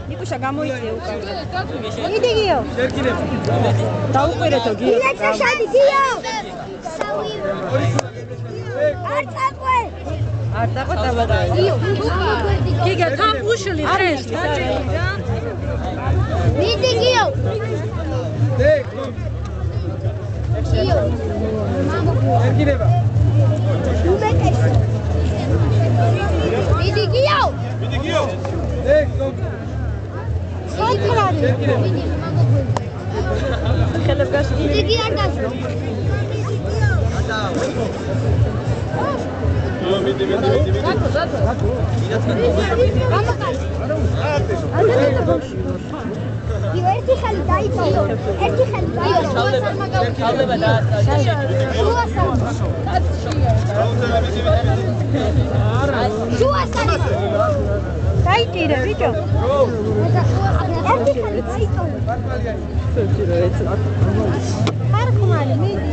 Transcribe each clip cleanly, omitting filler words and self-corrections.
ნიკუშა გამოიწია უკან. მიდი გიო. დაუყურეთო გიო. შადი გიო. არ წაყვე. არ დაყოთაბა. გიო. გიგა თან უშლი დღეს დაჭერი რა. მიდი გიო. გიო. ერგინება. მიდი გიო. მიდი გიო. სოთრარი. ხელებს გასული. მიდი გიო არ გასული. მიდი. ერთი ხელი დაიწოვო. ერთი ხელი დაიწოვო. ჩავდება და შუასანი. დაიჭირე ბიჭო. ერთი ხელი დაიწოვო. ხარხმალი მიდი.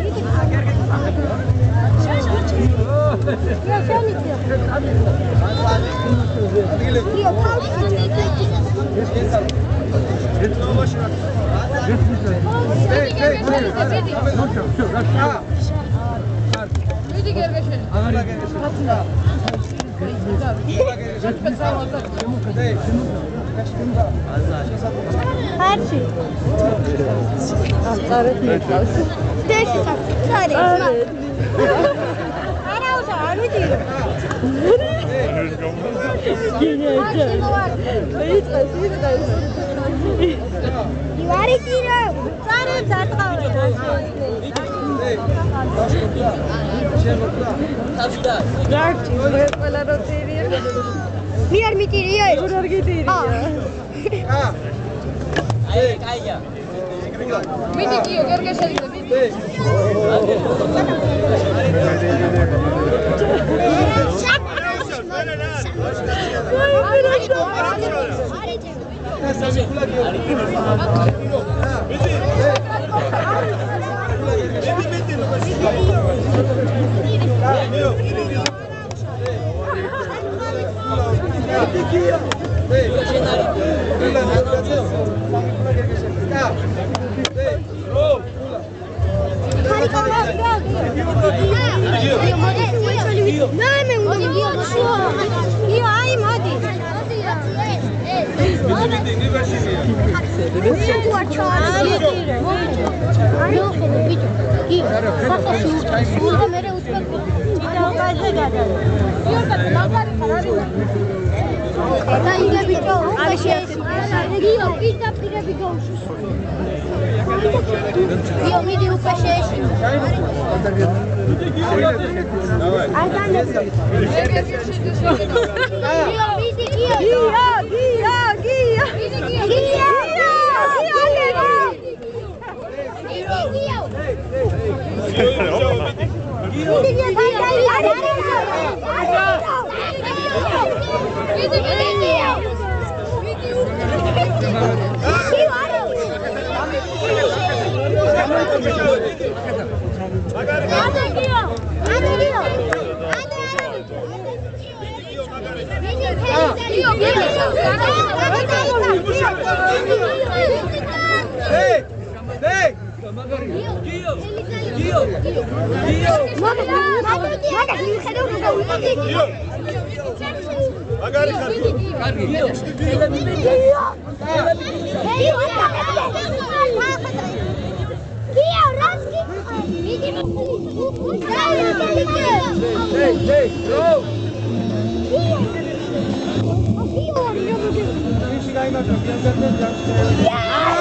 Yeah!